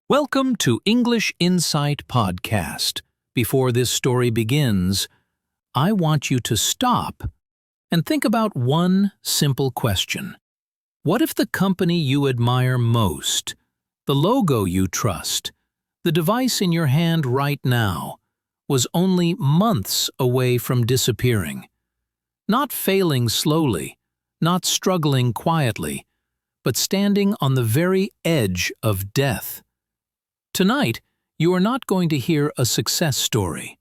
Welcome to English Insight Podcast. Before this story begins, I want you to stop and think about one simple question. What if the company you admire most, the logo you trust, the device in your hand right now, was only months away from disappearing? Not failing slowly, not struggling quietly, but standing on the very edge of death. Tonight, you are not going to hear a success story.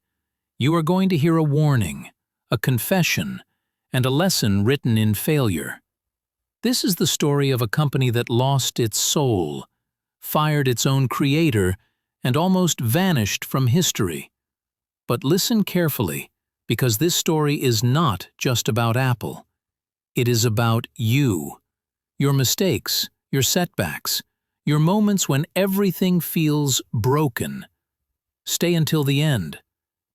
You are going to hear a warning, a confession, and a lesson written in failure. This is the story of a company that lost its soul, fired its own creator, and almost vanished from history. But listen carefully, because this story is not just about Apple. It is about you, your mistakes, your setbacks, your moments when everything feels broken. Stay until the end,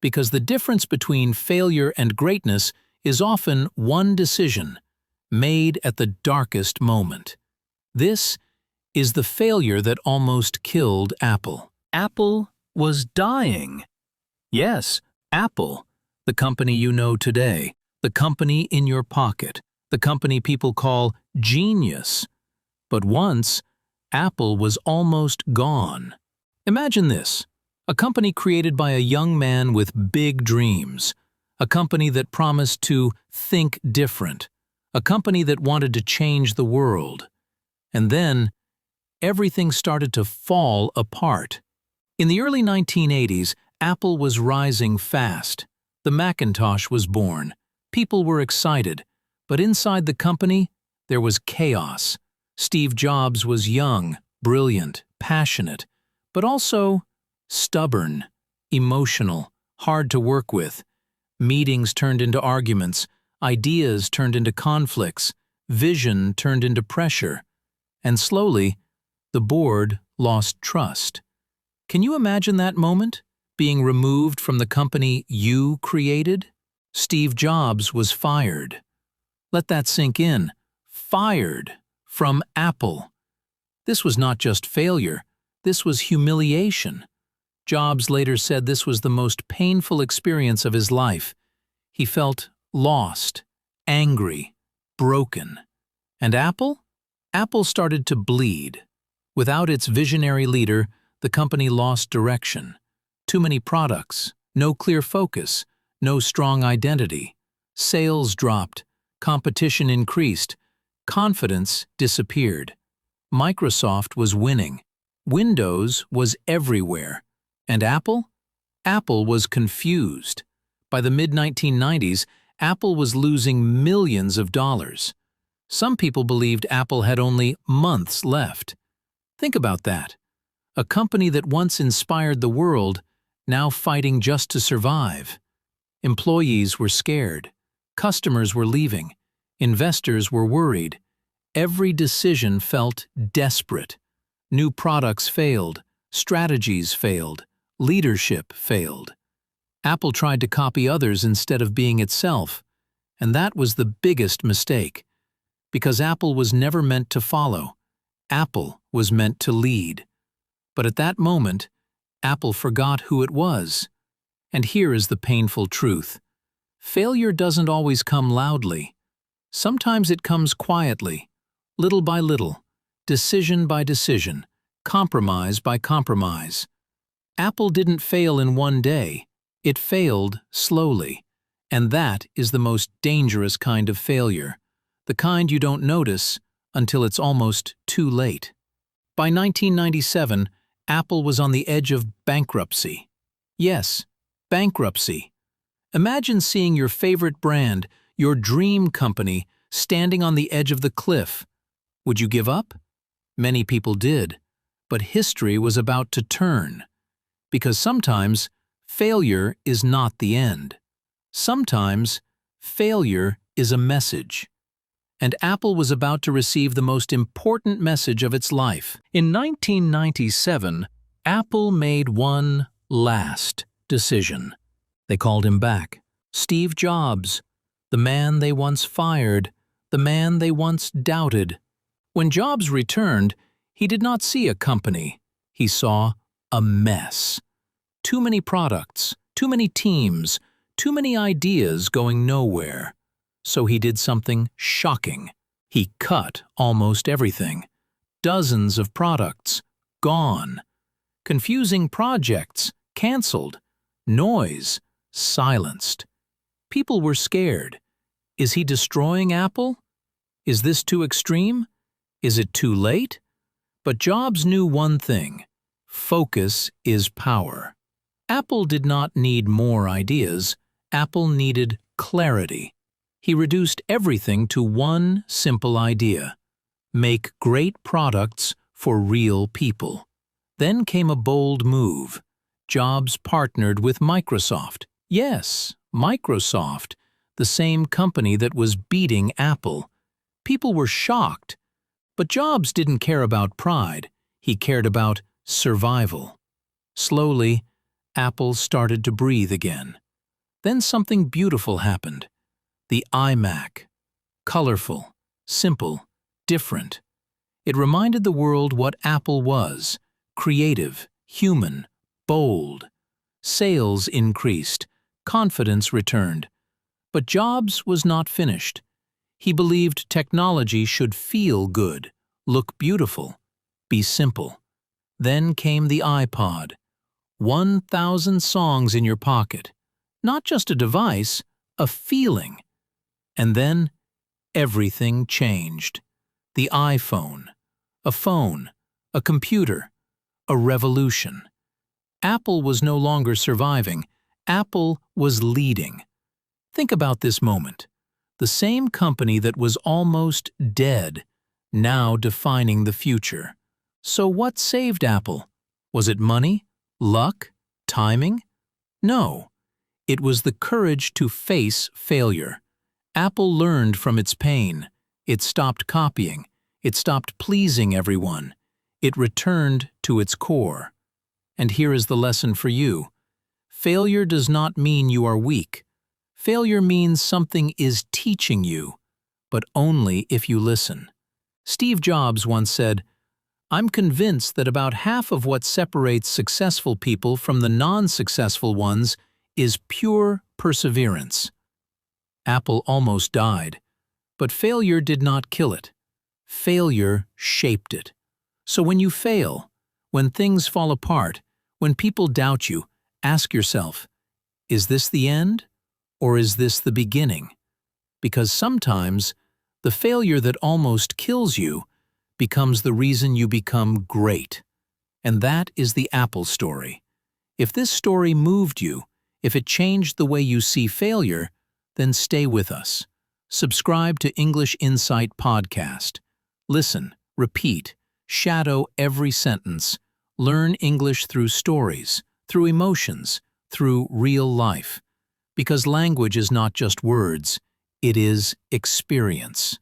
because the difference between failure and greatness is often one decision, made at the darkest moment. This is the failure that almost killed Apple. Apple was dying. Yes, Apple, the company you know today, the company in your pocket, the company people call genius. But once, Apple was almost gone. Imagine this, a company created by a young man with big dreams, a company that promised to think different, a company that wanted to change the world. And then, everything started to fall apart. In the early 1980s, Apple was rising fast. The Macintosh was born. People were excited. But inside the company, there was chaos. Steve Jobs was young, brilliant, passionate, but also stubborn, emotional, hard to work with. Meetings turned into arguments, ideas turned into conflicts, vision turned into pressure, and slowly, the board lost trust. Can you imagine that moment, being removed from the company you created? Steve Jobs was fired. Let that sink in. Fired. From Apple. This was not just failure, this was humiliation. Jobs later said this was the most painful experience of his life. He felt lost, angry, broken. And Apple? Apple started to bleed. Without its visionary leader, the company lost direction. Too many products, no clear focus, no strong identity. Sales dropped, competition increased. Confidence disappeared. Microsoft was winning. Windows was everywhere. And Apple? Apple was confused. By the mid-1990s, Apple was losing millions of dollars. Some people believed Apple had only months left. Think about that. A company that once inspired the world, now fighting just to survive. Employees were scared. Customers were leaving. Investors were worried. Every decision felt desperate. New products failed, strategies failed, leadership failed. Apple tried to copy others instead of being itself, and that was the biggest mistake. Because Apple was never meant to follow. Apple was meant to lead. But at that moment, Apple forgot who it was. And here is the painful truth. Failure doesn't always come loudly. Sometimes it comes quietly, little by little, decision by decision, compromise by compromise. Apple didn't fail in one day, it failed slowly. And that is the most dangerous kind of failure, the kind you don't notice until it's almost too late. By 1997, Apple was on the edge of bankruptcy. Yes, bankruptcy. Imagine seeing your favorite brand, your dream company, standing on the edge of the cliff. Would you give up? Many people did, but history was about to turn. Because sometimes, failure is not the end. Sometimes, failure is a message. And Apple was about to receive the most important message of its life. In 1997, Apple made one last decision. They called him back. Steve Jobs, the man they once fired, the man they once doubted. When Jobs returned, he did not see a company. He saw a mess. Too many products, too many teams, too many ideas going nowhere. So he did something shocking. He cut almost everything. Dozens of products, gone. Confusing projects, canceled. Noise, silenced. People were scared. Is he destroying Apple? Is this too extreme? Is it too late? But Jobs knew one thing: focus is power. Apple did not need more ideas. Apple needed clarity. He reduced everything to one simple idea: make great products for real people. Then came a bold move. Jobs partnered with Microsoft. Yes, Microsoft, the same company that was beating Apple. People were shocked. But Jobs didn't care about pride. He cared about survival. Slowly, Apple started to breathe again. Then something beautiful happened. The iMac. Colorful, simple, different. It reminded the world what Apple was: creative, human, bold. Sales increased, confidence returned. But Jobs was not finished. He believed technology should feel good, look beautiful, be simple. Then came the iPod. 1,000 songs in your pocket. Not just a device, a feeling. And then everything changed. The iPhone. A phone. A computer. A revolution. Apple was no longer surviving. Apple was leading. Think about this moment. The same company that was almost dead, now defining the future. So what saved Apple? Was it money? Luck? Timing? No. It was the courage to face failure. Apple learned from its pain. It stopped copying. It stopped pleasing everyone. It returned to its core. And here is the lesson for you. Failure does not mean you are weak. Failure means something is teaching you, but only if you listen. Steve Jobs once said, "I'm convinced that about half of what separates successful people from the non-successful ones is pure perseverance." Apple almost died, but failure did not kill it. Failure shaped it. So when you fail, when things fall apart, when people doubt you, ask yourself, is this the end, or is this the beginning? Because sometimes the failure that almost kills you becomes the reason you become great. And that is the Apple story. If this story moved you, if it changed the way you see failure, then stay with us. Subscribe to English Insight Podcast. Listen, repeat, shadow every sentence. Learn English through stories, through emotions, through real life. Because language is not just words, it is experience.